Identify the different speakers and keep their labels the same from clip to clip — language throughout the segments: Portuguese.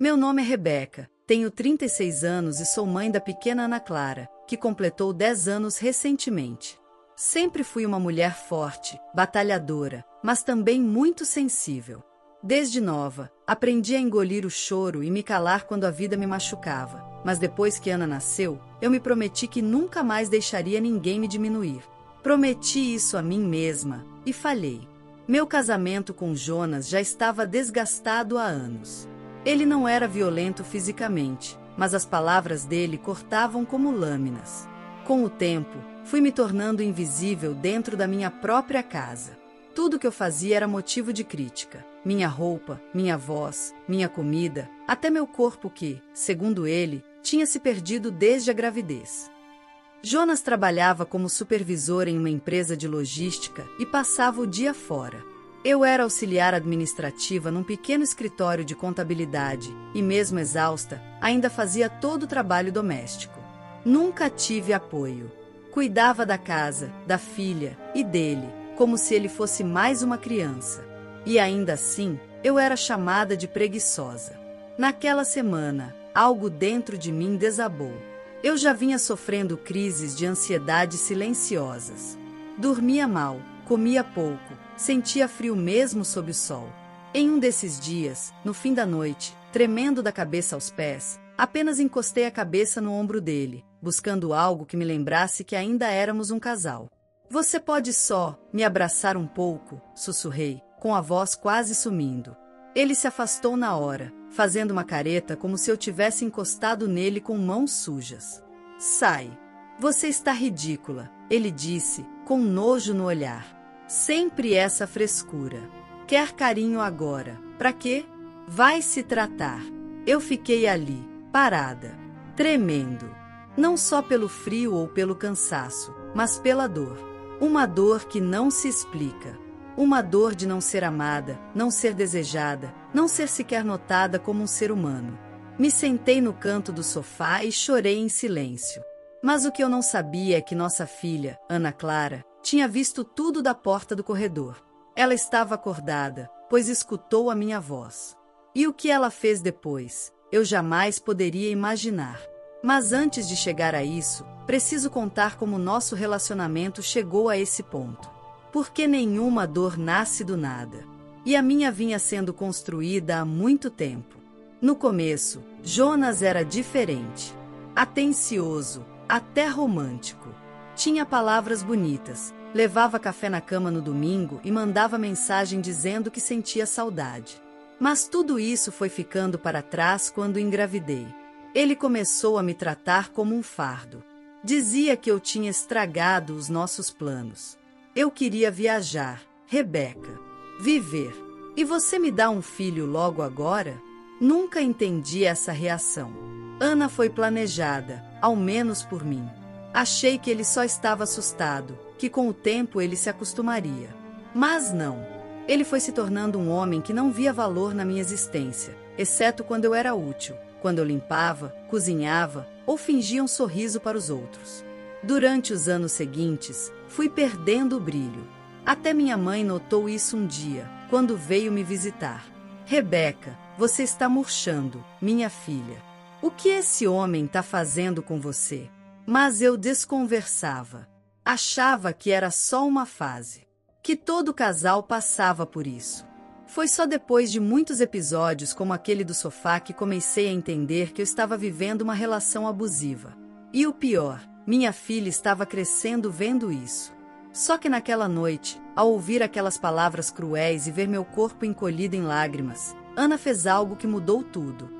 Speaker 1: Meu nome é Rebeca, tenho 36 anos e sou mãe da pequena Ana Clara, que completou 10 anos recentemente. Sempre fui uma mulher forte, batalhadora, mas também muito sensível. Desde nova, aprendi a engolir o choro e me calar quando a vida me machucava, mas depois que Ana nasceu, eu me prometi que nunca mais deixaria ninguém me diminuir. Prometi isso a mim mesma, e falhei. Meu casamento com Jonas já estava desgastado há anos. Ele não era violento fisicamente, mas as palavras dele cortavam como lâminas. Com o tempo, fui me tornando invisível dentro da minha própria casa. Tudo que eu fazia era motivo de crítica. Minha roupa, minha voz, minha comida, até meu corpo que, segundo ele, tinha se perdido desde a gravidez. Jonas trabalhava como supervisor em uma empresa de logística e passava o dia fora. Eu era auxiliar administrativa num pequeno escritório de contabilidade e, mesmo exausta, ainda fazia todo o trabalho doméstico. Nunca tive apoio. Cuidava da casa, da filha e dele, como se ele fosse mais uma criança. E ainda assim, eu era chamada de preguiçosa. Naquela semana, algo dentro de mim desabou. Eu já vinha sofrendo crises de ansiedade silenciosas. Dormia mal, comia pouco, sentia frio mesmo sob o sol. Em um desses dias, no fim da noite, tremendo da cabeça aos pés, apenas encostei a cabeça no ombro dele, buscando algo que me lembrasse que ainda éramos um casal. Você pode só me abraçar um pouco, sussurrei, com a voz quase sumindo. Ele se afastou na hora, fazendo uma careta como se eu tivesse encostado nele com mãos sujas. Sai. Você está ridícula, ele disse, com nojo no olhar. Sempre essa frescura. Quer carinho agora. Pra quê? Vai se tratar. Eu fiquei ali, parada, tremendo. Não só pelo frio ou pelo cansaço, mas pela dor. Uma dor que não se explica. Uma dor de não ser amada, não ser desejada, não ser sequer notada como um ser humano. Me sentei no canto do sofá e chorei em silêncio. Mas o que eu não sabia é que nossa filha, Ana Clara, tinha visto tudo da porta do corredor. Ela estava acordada, pois escutou a minha voz. E o que ela fez depois, eu jamais poderia imaginar. Mas antes de chegar a isso, preciso contar como nosso relacionamento chegou a esse ponto. Porque nenhuma dor nasce do nada. E a minha vinha sendo construída há muito tempo. No começo, Jonas era diferente. Atencioso, até romântico. Tinha palavras bonitas, levava café na cama no domingo e mandava mensagem dizendo que sentia saudade. Mas tudo isso foi ficando para trás quando engravidei. Ele começou a me tratar como um fardo. Dizia que eu tinha estragado os nossos planos. Eu queria viajar, Rebeca. Viver. E você me dá um filho logo agora? Nunca entendi essa reação. Ana foi planejada, ao menos por mim. Achei que ele só estava assustado, que com o tempo ele se acostumaria. Mas não. Ele foi se tornando um homem que não via valor na minha existência, exceto quando eu era útil, quando eu limpava, cozinhava ou fingia um sorriso para os outros. Durante os anos seguintes, fui perdendo o brilho. Até minha mãe notou isso um dia, quando veio me visitar. Rebeca, você está murchando, minha filha. O que esse homem está fazendo com você? Mas eu desconversava. Achava que era só uma fase. Que todo casal passava por isso. Foi só depois de muitos episódios como aquele do sofá que comecei a entender que eu estava vivendo uma relação abusiva. E o pior, minha filha estava crescendo vendo isso. Só que naquela noite, ao ouvir aquelas palavras cruéis e ver meu corpo encolhido em lágrimas, Ana fez algo que mudou tudo.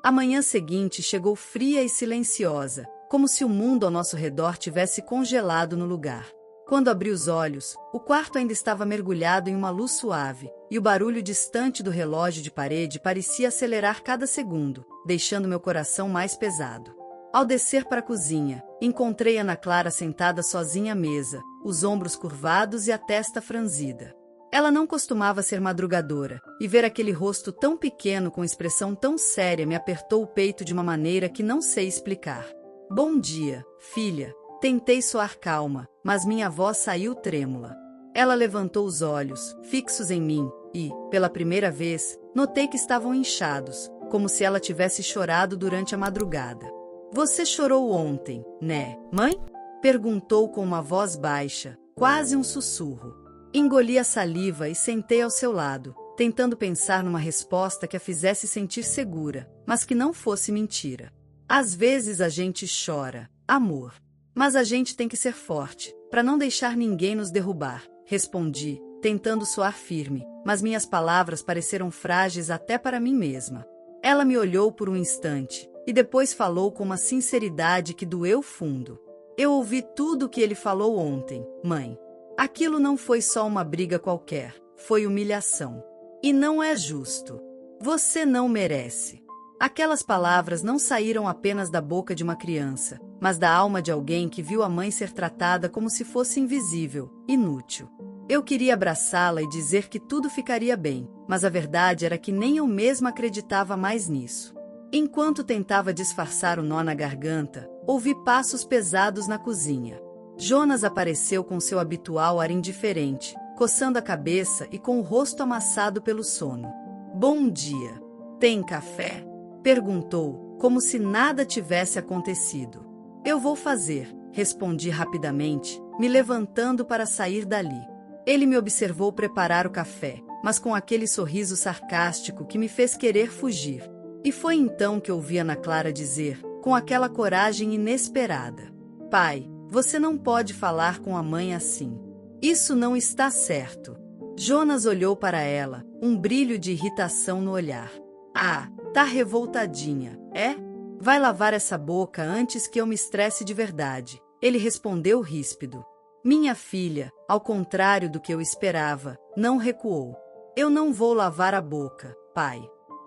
Speaker 1: A manhã seguinte chegou fria e silenciosa, como se o mundo ao nosso redor tivesse congelado no lugar. Quando abri os olhos, o quarto ainda estava mergulhado em uma luz suave, e o barulho distante do relógio de parede parecia acelerar cada segundo, deixando meu coração mais pesado. Ao descer para a cozinha, encontrei Ana Clara sentada sozinha à mesa, os ombros curvados e a testa franzida. Ela não costumava ser madrugadora, e ver aquele rosto tão pequeno com expressão tão séria me apertou o peito de uma maneira que não sei explicar. Bom dia, filha. Tentei soar calma, mas minha voz saiu trêmula. Ela levantou os olhos, fixos em mim, e, pela primeira vez, notei que estavam inchados, como se ela tivesse chorado durante a madrugada. Você chorou ontem, né, mãe? Perguntou com uma voz baixa, quase um sussurro. Engoli a saliva e sentei ao seu lado, tentando pensar numa resposta que a fizesse sentir segura, mas que não fosse mentira. Às vezes a gente chora, amor. Mas a gente tem que ser forte, para não deixar ninguém nos derrubar, respondi, tentando soar firme, mas minhas palavras pareceram frágeis até para mim mesma. Ela me olhou por um instante, e depois falou com uma sinceridade que doeu fundo. Eu ouvi tudo o que ele falou ontem, mãe. Aquilo não foi só uma briga qualquer, foi humilhação. E não é justo. Você não merece. Aquelas palavras não saíram apenas da boca de uma criança, mas da alma de alguém que viu a mãe ser tratada como se fosse invisível, inútil. Eu queria abraçá-la e dizer que tudo ficaria bem, mas a verdade era que nem eu mesma acreditava mais nisso. Enquanto tentava disfarçar o nó na garganta, ouvi passos pesados na cozinha. Jonas apareceu com seu habitual ar indiferente, coçando a cabeça e com o rosto amassado pelo sono. Bom dia. Tem café? Perguntou, como se nada tivesse acontecido. Eu vou fazer, respondi rapidamente, me levantando para sair dali. Ele me observou preparar o café, mas com aquele sorriso sarcástico que me fez querer fugir. E foi então que ouvi Ana Clara dizer, com aquela coragem inesperada: Pai, você não pode falar com a mãe assim. Isso não está certo. Jonas olhou para ela, um brilho de irritação no olhar. Ah, tá revoltadinha, é? Vai lavar essa boca antes que eu me estresse de verdade. Ele respondeu ríspido. Minha filha, ao contrário do que eu esperava, não recuou. Eu não vou lavar a boca, pai.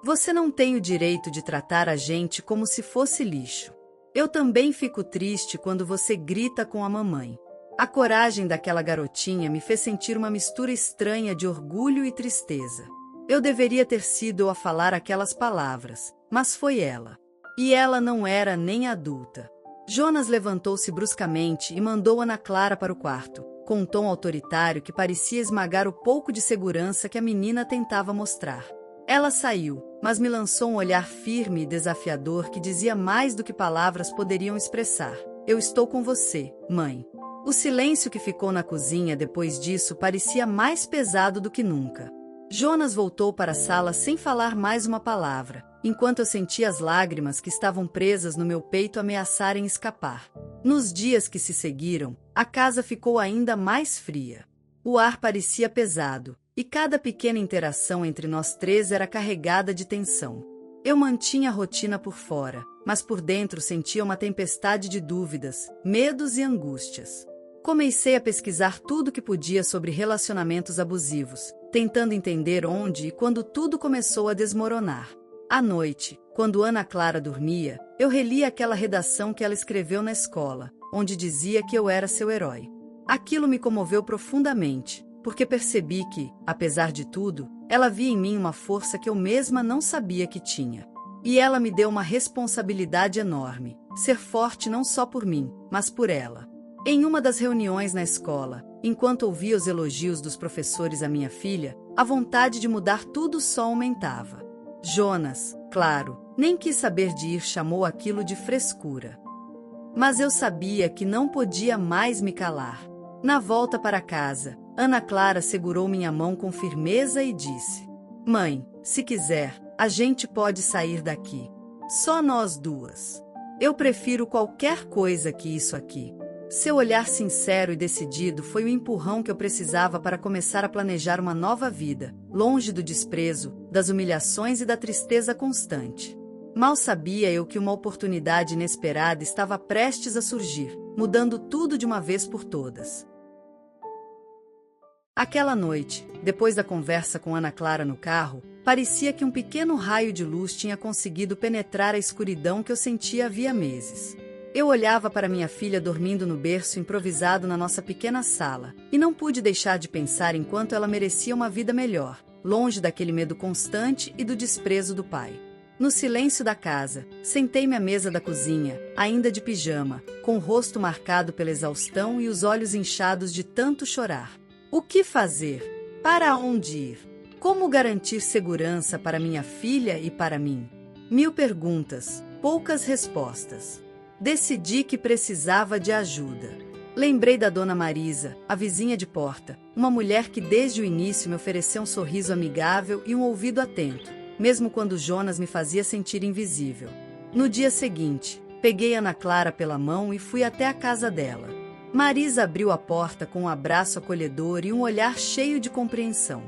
Speaker 1: Você não tem o direito de tratar a gente como se fosse lixo. Eu também fico triste quando você grita com a mamãe. A coragem daquela garotinha me fez sentir uma mistura estranha de orgulho e tristeza. Eu deveria ter sido eu a falar aquelas palavras, mas foi ela. E ela não era nem adulta. Jonas levantou-se bruscamente e mandou Ana Clara para o quarto, com um tom autoritário que parecia esmagar o pouco de segurança que a menina tentava mostrar. Ela saiu, mas me lançou um olhar firme e desafiador que dizia mais do que palavras poderiam expressar. Eu estou com você, mãe. O silêncio que ficou na cozinha depois disso parecia mais pesado do que nunca. Jonas voltou para a sala sem falar mais uma palavra, enquanto eu sentia as lágrimas que estavam presas no meu peito ameaçarem escapar. Nos dias que se seguiram, a casa ficou ainda mais fria. O ar parecia pesado, e cada pequena interação entre nós três era carregada de tensão. Eu mantinha a rotina por fora, mas por dentro sentia uma tempestade de dúvidas, medos e angústias. Comecei a pesquisar tudo que podia sobre relacionamentos abusivos, tentando entender onde e quando tudo começou a desmoronar. À noite, quando Ana Clara dormia, eu relia aquela redação que ela escreveu na escola, onde dizia que eu era seu herói. Aquilo me comoveu profundamente, porque percebi que, apesar de tudo, ela via em mim uma força que eu mesma não sabia que tinha. E ela me deu uma responsabilidade enorme, ser forte não só por mim, mas por ela. Em uma das reuniões na escola, enquanto ouvia os elogios dos professores à minha filha, a vontade de mudar tudo só aumentava. Jonas, claro, nem quis saber de ir, chamou aquilo de frescura. Mas eu sabia que não podia mais me calar. Na volta para casa, Ana Clara segurou minha mão com firmeza e disse: Mãe, se quiser, a gente pode sair daqui. Só nós duas. Eu prefiro qualquer coisa que isso aqui. Seu olhar sincero e decidido foi o empurrão que eu precisava para começar a planejar uma nova vida, longe do desprezo, das humilhações e da tristeza constante. Mal sabia eu que uma oportunidade inesperada estava prestes a surgir, mudando tudo de uma vez por todas. Aquela noite, depois da conversa com Ana Clara no carro, parecia que um pequeno raio de luz tinha conseguido penetrar a escuridão que eu sentia havia meses. Eu olhava para minha filha dormindo no berço improvisado na nossa pequena sala, e não pude deixar de pensar em quanto ela merecia uma vida melhor, longe daquele medo constante e do desprezo do pai. No silêncio da casa, sentei-me à mesa da cozinha, ainda de pijama, com o rosto marcado pela exaustão e os olhos inchados de tanto chorar. O que fazer? Para onde ir? Como garantir segurança para minha filha e para mim? 1000 perguntas, poucas respostas. Decidi que precisava de ajuda. Lembrei da Dona Marisa, a vizinha de porta, uma mulher que desde o início me ofereceu um sorriso amigável e um ouvido atento, mesmo quando Jonas me fazia sentir invisível. No dia seguinte, peguei Ana Clara pela mão e fui até a casa dela. Marisa abriu a porta com um abraço acolhedor e um olhar cheio de compreensão.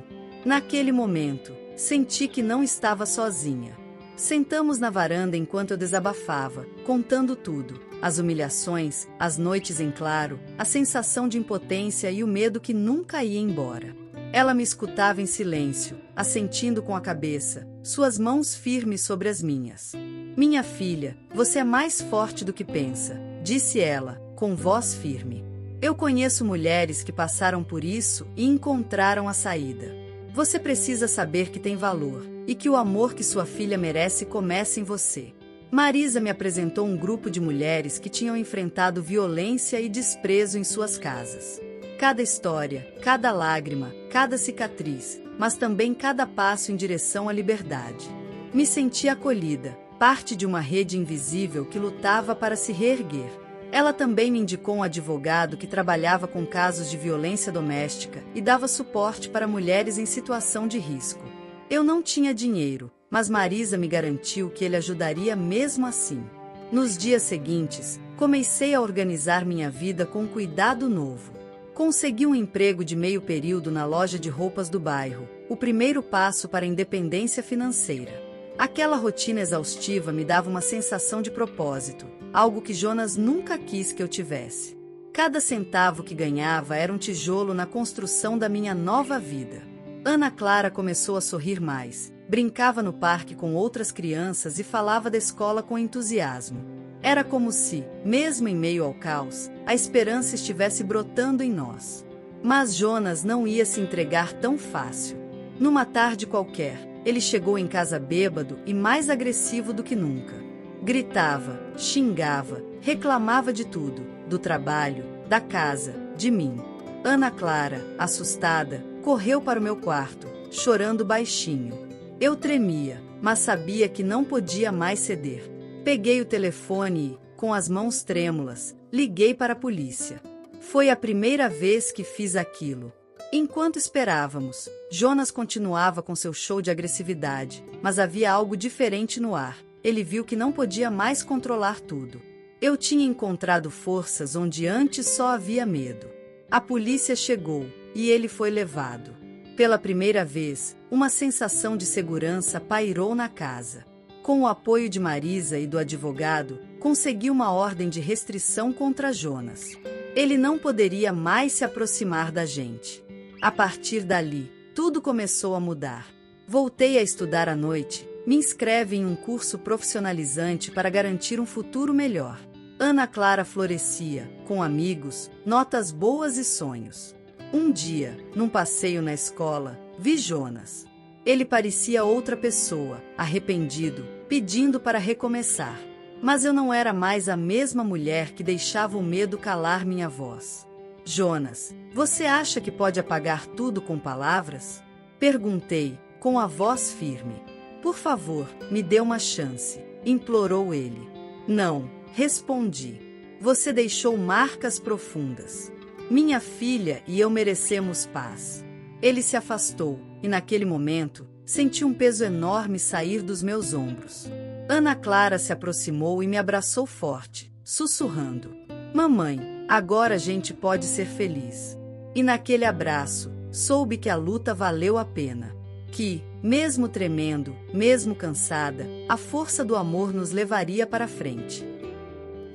Speaker 1: Naquele momento, senti que não estava sozinha. Sentamos na varanda enquanto eu desabafava, contando tudo: as humilhações, as noites em claro, a sensação de impotência e o medo que nunca ia embora. Ela me escutava em silêncio, assentindo com a cabeça, suas mãos firmes sobre as minhas. Minha filha, você é mais forte do que pensa, disse ela, com voz firme. Eu conheço mulheres que passaram por isso e encontraram a saída. Você precisa saber que tem valor, e que o amor que sua filha merece começa em você. Marisa me apresentou um grupo de mulheres que tinham enfrentado violência e desprezo em suas casas. Cada história, cada lágrima, cada cicatriz, mas também cada passo em direção à liberdade. Me senti acolhida, parte de uma rede invisível que lutava para se reerguer. Ela também me indicou um advogado que trabalhava com casos de violência doméstica e dava suporte para mulheres em situação de risco. Eu não tinha dinheiro, mas Marisa me garantiu que ele ajudaria mesmo assim. Nos dias seguintes, comecei a organizar minha vida com cuidado novo. Consegui um emprego de meio período na loja de roupas do bairro, o primeiro passo para a independência financeira. Aquela rotina exaustiva me dava uma sensação de propósito, algo que Jonas nunca quis que eu tivesse. Cada centavo que ganhava era um tijolo na construção da minha nova vida. Ana Clara começou a sorrir mais, brincava no parque com outras crianças e falava da escola com entusiasmo. Era como se, mesmo em meio ao caos, a esperança estivesse brotando em nós. Mas Jonas não ia se entregar tão fácil. Numa tarde qualquer, ele chegou em casa bêbado e mais agressivo do que nunca. Gritava, xingava, reclamava de tudo, do trabalho, da casa, de mim. Ana Clara, assustada, correu para o meu quarto, chorando baixinho. Eu tremia, mas sabia que não podia mais ceder. Peguei o telefone e, com as mãos trêmulas, liguei para a polícia. Foi a primeira vez que fiz aquilo. Enquanto esperávamos, Jonas continuava com seu show de agressividade, mas havia algo diferente no ar. Ele viu que não podia mais controlar tudo. Eu tinha encontrado forças onde antes só havia medo. A polícia chegou, e ele foi levado. Pela primeira vez, uma sensação de segurança pairou na casa. Com o apoio de Marisa e do advogado, consegui uma ordem de restrição contra Jonas. Ele não poderia mais se aproximar da gente. A partir dali, tudo começou a mudar. Voltei a estudar à noite, me inscreve em um curso profissionalizante para garantir um futuro melhor. Ana Clara florescia, com amigos, notas boas e sonhos. Um dia, num passeio na escola, vi Jonas. Ele parecia outra pessoa, arrependido, pedindo para recomeçar. Mas eu não era mais a mesma mulher que deixava o medo calar minha voz. Jonas, você acha que pode apagar tudo com palavras? Perguntei, com a voz firme. Por favor, me dê uma chance, implorou ele. Não, respondi. Você deixou marcas profundas. Minha filha e eu merecemos paz. Ele se afastou, e naquele momento, senti um peso enorme sair dos meus ombros. Ana Clara se aproximou e me abraçou forte, sussurrando. Mamãe, agora a gente pode ser feliz. E naquele abraço, soube que a luta valeu a pena. Que, mesmo tremendo, mesmo cansada, a força do amor nos levaria para frente.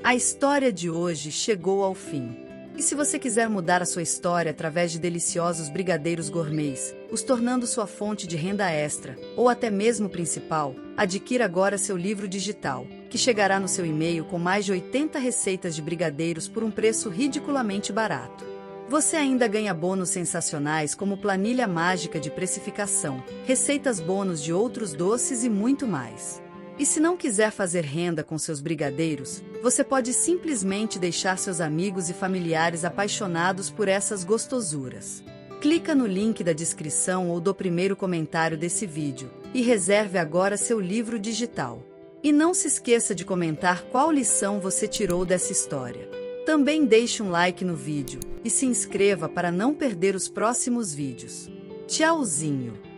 Speaker 1: A história de hoje chegou ao fim. E se você quiser mudar a sua história através de deliciosos brigadeiros gourmets, os tornando sua fonte de renda extra, ou até mesmo principal, adquira agora seu livro digital, que chegará no seu e-mail com mais de 80 receitas de brigadeiros por um preço ridiculamente barato. Você ainda ganha bônus sensacionais como planilha mágica de precificação, receitas bônus de outros doces e muito mais. E se não quiser fazer renda com seus brigadeiros, você pode simplesmente deixar seus amigos e familiares apaixonados por essas gostosuras. Clica no link da descrição ou do primeiro comentário desse vídeo e reserve agora seu livro digital. E não se esqueça de comentar qual lição você tirou dessa história. Também deixe um like no vídeo e se inscreva para não perder os próximos vídeos. Tchauzinho!